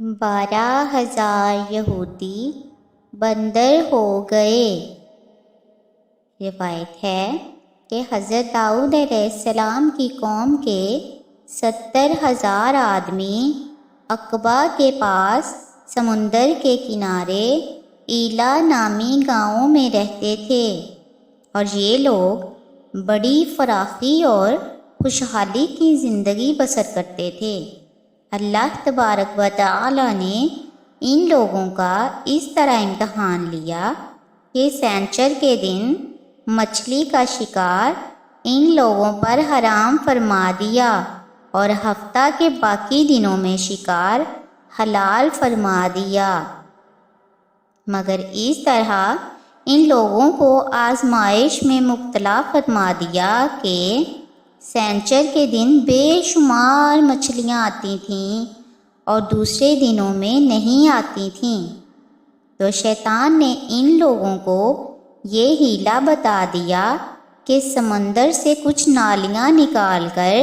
12,000 یہودی بندر ہو گئے۔ روایت ہے کہ حضرت داؤد علیہ السلام کی قوم کے 70,000 آدمی عقبہ کے پاس سمندر کے کنارے ایلا نامی گاؤں میں رہتے تھے، اور یہ لوگ بڑی فراخی اور خوشحالی کی زندگی بسر کرتے تھے۔ اللہ تبارک و تعالی نے ان لوگوں کا اس طرح امتحان لیا کہ سینچر کے دن مچھلی کا شکار ان لوگوں پر حرام فرما دیا اور ہفتہ کے باقی دنوں میں شکار حلال فرما دیا، مگر اس طرح ان لوگوں کو آزمائش میں مبتلا فرما دیا کہ سینچر کے دن بے شمار مچھلیاں آتی تھیں اور دوسرے دنوں میں نہیں آتی تھیں۔ تو شیطان نے ان لوگوں کو یہ حیلہ بتا دیا کہ سمندر سے کچھ نالیاں نکال کر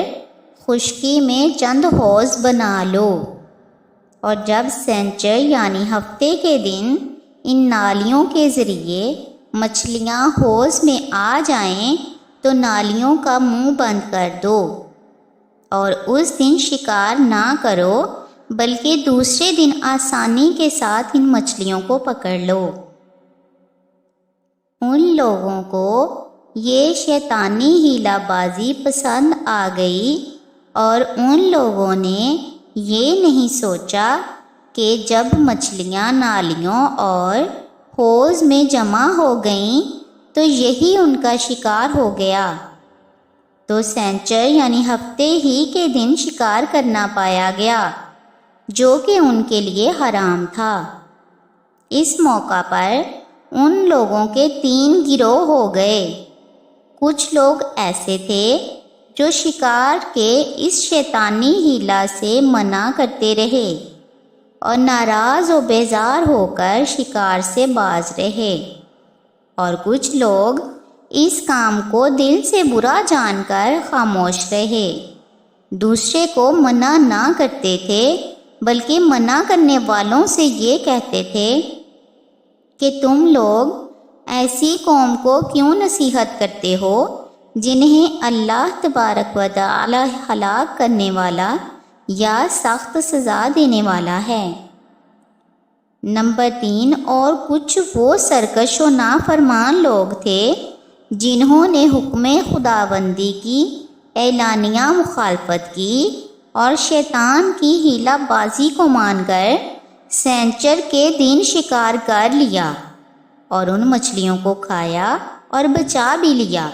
خشکی میں چند حوض بنا لو، اور جب سینچر یعنی ہفتے کے دن ان نالیوں کے ذریعے مچھلیاں حوض میں آ جائیں تو نالیوں کا منہ بند کر دو، اور اس دن شکار نہ کرو بلکہ دوسرے دن آسانی کے ساتھ ان مچھلیوں کو پکڑ لو۔ ان لوگوں کو یہ شیطانی حیلہ بازی پسند آ گئی، اور ان لوگوں نے یہ نہیں سوچا کہ جب مچھلیاں نالیوں اور حوض میں جمع ہو گئیں تو یہی ان کا شکار ہو گیا، تو سینچر یعنی ہفتے ہی کے دن شکار کرنا پایا گیا جو کہ ان کے لیے حرام تھا۔ اس موقع پر ان لوگوں کے 3 گروہ ہو گئے۔ کچھ لوگ ایسے تھے جو شکار کے اس شیطانی حیلہ سے منع کرتے رہے اور ناراض و بیزار ہو کر شکار سے باز رہے، اور کچھ لوگ اس کام کو دل سے برا جان کر خاموش رہے۔ دوسرے کو منع نہ کرتے تھے بلکہ منع کرنے والوں سے یہ کہتے تھے کہ تم لوگ ایسی قوم کو کیوں نصیحت کرتے ہو جنہیں اللہ تبارک و تعالی ہلاک کرنے والا یا سخت سزا دینے والا ہے۔ نمبر 3، اور کچھ وہ سرکش و نافرمان لوگ تھے جنہوں نے حکم خداوندی کی اعلانیہ مخالفت کی اور شیطان کی حیلہ بازی کو مان کر سینچر کے دن شکار کر لیا اور ان مچھلیوں کو کھایا اور بچا بھی لیا۔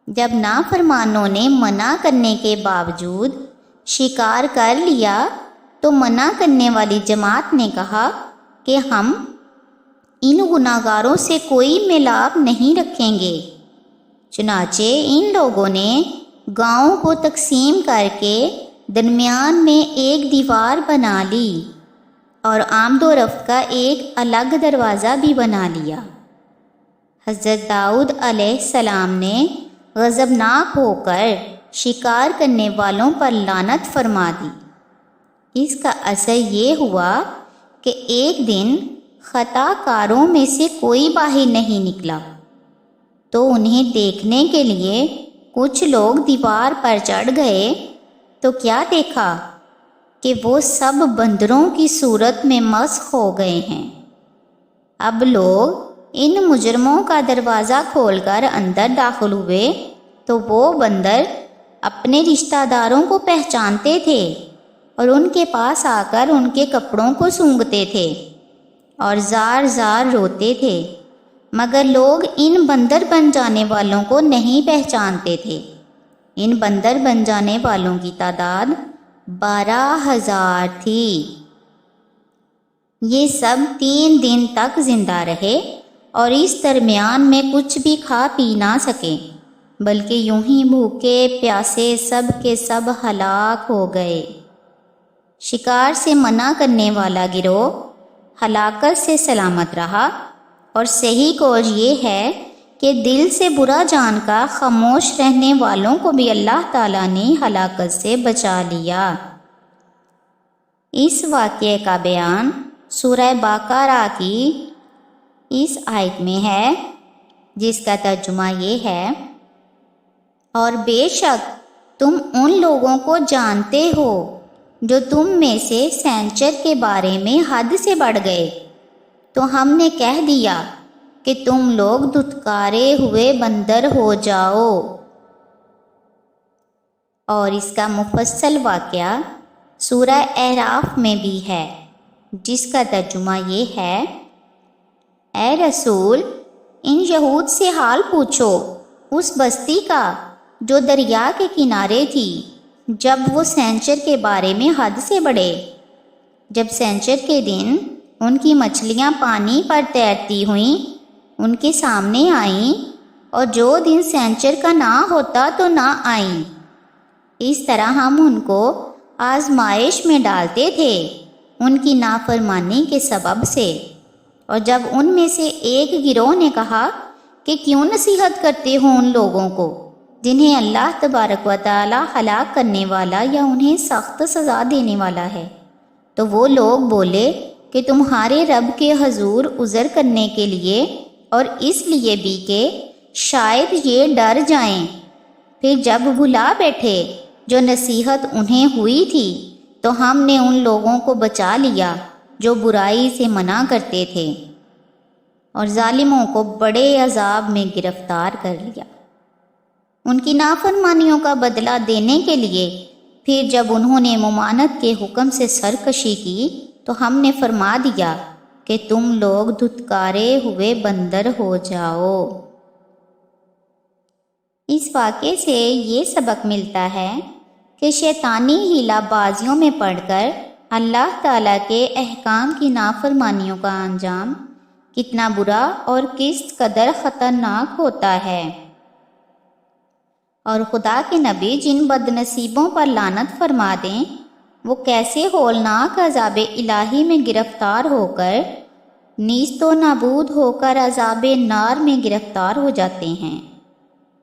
جب نافرمانوں نے منع کرنے کے باوجود شکار کر لیا تو منع کرنے والی جماعت نے کہا کہ ہم ان گناہگاروں سے کوئی ملاپ نہیں رکھیں گے۔ چنانچہ ان لوگوں نے گاؤں کو تقسیم کر کے درمیان میں ایک دیوار بنا لی اور آمد و رفت کا ایک الگ دروازہ بھی بنا لیا۔ حضرت داؤد علیہ السلام نے غضبناک ہو کر شکار کرنے والوں پر لعنت فرما دی۔ اس کا اثر یہ ہوا کہ ایک دن خطا کاروں میں سے کوئی باہر نہیں نکلا، تو انہیں دیکھنے کے لیے کچھ لوگ دیوار پر چڑھ گئے تو کیا دیکھا کہ وہ سب بندروں کی صورت میں مسخ ہو گئے ہیں۔ اب لوگ ان مجرموں کا دروازہ کھول کر اندر داخل ہوئے تو وہ بندر اپنے رشتہ داروں کو پہچانتے تھے اور ان کے پاس آ کر ان کے کپڑوں کو سونگھتے تھے اور زار زار روتے تھے، مگر لوگ ان بندر بن جانے والوں کو نہیں پہچانتے تھے۔ ان بندر بن جانے والوں کی تعداد 12,000 تھی۔ یہ سب 3 دن تک زندہ رہے اور اس درمیان میں کچھ بھی کھا پی نہ سکے، بلکہ یوں ہی بھوکے پیاسے سب کے سب ہلاک ہو گئے۔ شکار سے منع کرنے والا گروہ ہلاکت سے سلامت رہا، اور صحیح قول یہ ہے کہ دل سے برا جان کا خاموش رہنے والوں کو بھی اللہ تعالیٰ نے ہلاکت سے بچا لیا۔ اس واقعے کا بیان سورہ بقرہ کی اس آیت میں ہے، جس کا ترجمہ یہ ہے، اور بے شک تم ان لوگوں کو جانتے ہو جو تم میں سے سینچر کے بارے میں حد سے بڑھ گئے، تو ہم نے کہہ دیا کہ تم لوگ دھتکارے ہوئے بندر ہو جاؤ۔ اور اس کا مفصل واقعہ سورہ اعراف میں بھی ہے، جس کا ترجمہ یہ ہے، اے رسول، ان یہود سے حال پوچھو اس بستی کا جو دریا کے کنارے تھی، جب وہ سینچر کے بارے میں حد سے بڑھے۔ جب سینچر کے دن ان کی مچھلیاں پانی پر تیرتی ہوئیں ان کے سامنے آئیں، اور جو دن سینچر کا نہ ہوتا تو نہ آئیں۔ اس طرح ہم ان کو آزمائش میں ڈالتے تھے ان کی نافرمانی کے سبب سے۔ اور جب ان میں سے ایک گروہ نے کہا کہ کیوں نصیحت کرتے ہو ان لوگوں کو جنہیں اللہ تبارک و تعالی ہلاک کرنے والا یا انہیں سخت سزا دینے والا ہے، تو وہ لوگ بولے کہ تمہارے رب کے حضور عذر کرنے کے لیے اور اس لیے بھی کہ شاید یہ ڈر جائیں۔ پھر جب بھلا بیٹھے جو نصیحت انہیں ہوئی تھی، تو ہم نے ان لوگوں کو بچا لیا جو برائی سے منع کرتے تھے، اور ظالموں کو بڑے عذاب میں گرفتار کر لیا۔ ان کی نافرمانیوں کا بدلہ دینے کے لیے پھر جب انہوں نے ممانعت کے حکم سے سرکشی کی، تو ہم نے فرما دیا کہ تم لوگ دھتکارے ہوئے بندر ہو جاؤ۔ اس واقعے سے یہ سبق ملتا ہے کہ شیطانی ہیلہ بازیوں میں پڑ کر اللہ تعالیٰ کے احکام کی نافرمانیوں کا انجام کتنا برا اور کس قدر خطرناک ہوتا ہے، اور خدا کے نبی جن بد نصیبوں پر لعنت فرما دیں وہ کیسے ہولناک عذاب الہی میں گرفتار ہو کر نیست و نابود ہو کر عذاب نار میں گرفتار ہو جاتے ہیں،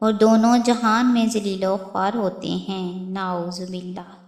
اور دونوں جہان میں ذلیل و خوار ہوتے ہیں، نعوذ باللہ۔